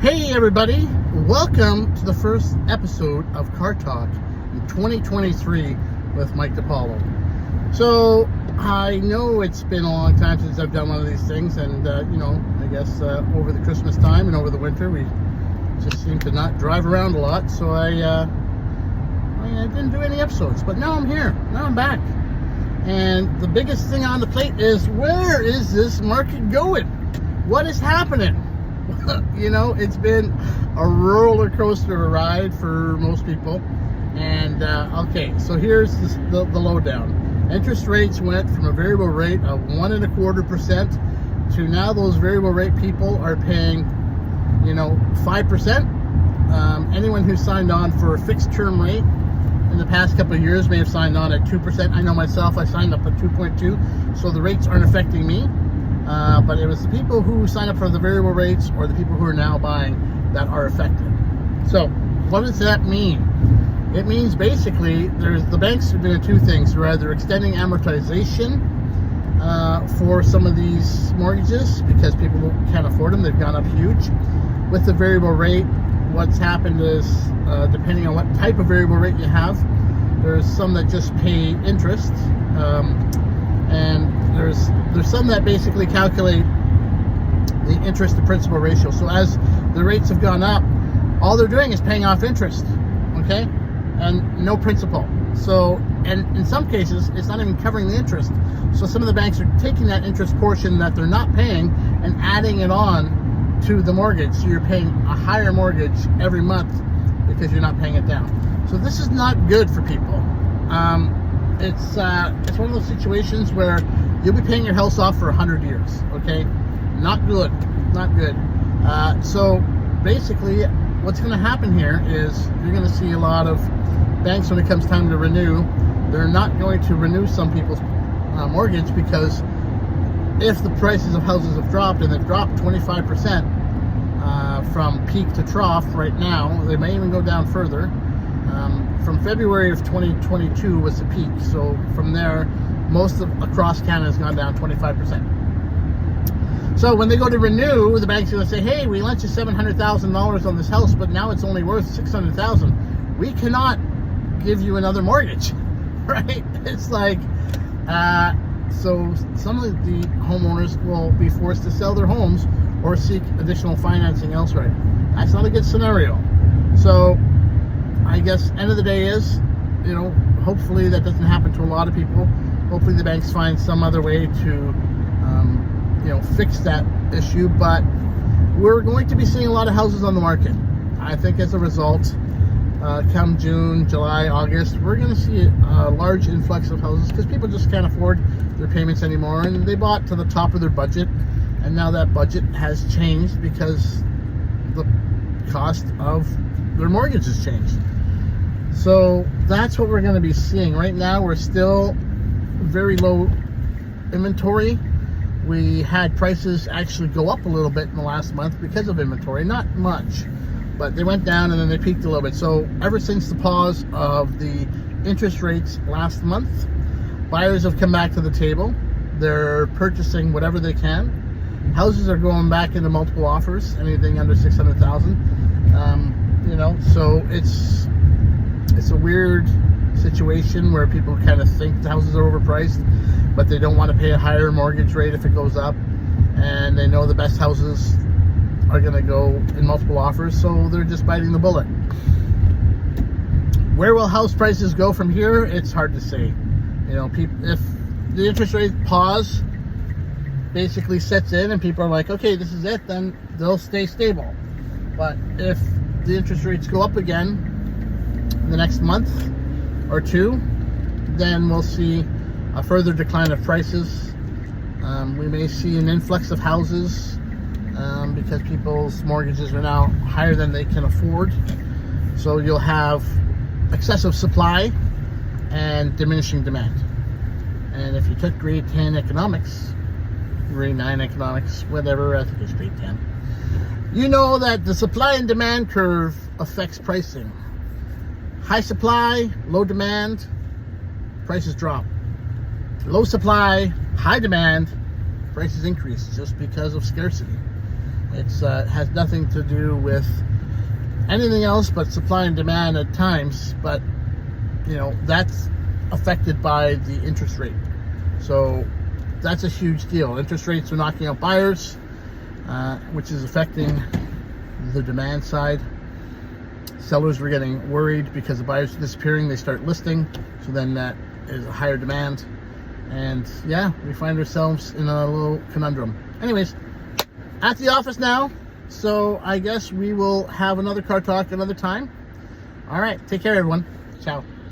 Hey everybody, welcome to the first episode of Car Talk in 2023 with Mike DiPaolo. So I know it's been a long time since I've done one of these things, and I guess over the Christmas time and over the winter we just seem to not drive around a lot, so I didn't do any episodes, but now I'm here, now I'm back. And the biggest thing on the plate is, where is this market going? What is happening? It's been a roller coaster ride for most people. And okay, so here's the lowdown. Interest rates went from a variable rate of 1.25% to now those variable rate people are paying 5%. Anyone who signed on for a fixed term rate in the past couple of years may have signed on at 2%. I know myself, I signed up at 2.2, so the rates aren't affecting me. But it was the people who signed up for the variable rates or the people who are now buying that are affected. So what does that mean? It means basically the banks are doing two things. They're either extending amortization for some of these mortgages because people can't afford them. They've gone up huge. With the variable rate, what's happened is depending on what type of variable rate you have, there's some that just pay interest, and there's some that basically calculate the interest to principal ratio. So as the rates have gone up, all they're doing is paying off interest, okay, and no principal. So, and in some cases, it's not even covering the interest. So some of the banks are taking that interest portion that they're not paying and adding it on to the mortgage. So you're paying a higher mortgage every month because you're not paying it down. So this is not good for people. It's one of those situations where you'll be paying your house off for 100 years, okay? Not good, not good. So basically what's going to happen here is you're going to see a lot of banks, when it comes time to renew, they're not going to renew some people's mortgage, because if the prices of houses have dropped, and they've dropped 25% from peak to trough right now, they may even go down further. From February of 2022 was the peak, so from there across Canada has gone down 25%. So when they go to renew, the bank's going to say, hey, we lent you $700,000 on this house, but now it's only worth $600,000. We cannot give you another mortgage, right? It's like, so some of the homeowners will be forced to sell their homes or seek additional financing elsewhere. That's not a good scenario. So I guess end of the day is, hopefully that doesn't happen to a lot of people. Hopefully the banks find some other way to, fix that issue. But we're going to be seeing a lot of houses on the market. I think as a result, come June, July, August, we're going to see a large influx of houses because people just can't afford their payments anymore, and they bought to the top of their budget, and now that budget has changed because the cost of their mortgage has changed. So that's what we're going to be seeing. Right now we're still very low inventory. We had prices actually go up a little bit in the last month because of inventory, not much, but they went down and then they peaked a little bit. So ever since the pause of the interest rates last month, buyers have come back to the table. They're purchasing whatever they can. Houses are going back into multiple offers, anything under $600,000. So it's a weird situation where people kind of think the houses are overpriced, but they don't want to pay a higher mortgage rate if it goes up, and they know the best houses are going to go in multiple offers, so they're just biting the bullet. Where will house prices go from here? It's hard to say. If the interest rate pause basically sets in and people are like, okay, this is it, then they'll stay stable. But if the interest rates go up again in the next month or two, then we'll see a further decline of prices. We may see an influx of houses because people's mortgages are now higher than they can afford. So you'll have excessive supply and diminishing demand. And if you took grade 10 economics, grade 9 economics, whatever, I think it's grade 10, you know that the supply and demand curve affects pricing. High supply, low demand, prices drop. Low supply, high demand, prices increase just because of scarcity. It's has nothing to do with anything else but supply and demand at times, but that's affected by the interest rate. So that's a huge deal. Interest rates are knocking out buyers, which is affecting the demand side. Sellers were getting worried because the buyers are disappearing. They start listing, so then that is a higher demand. And yeah, we find ourselves in a little conundrum. Anyways, at the office now, so I guess we will have another car talk another time. All right, take care, everyone. Ciao.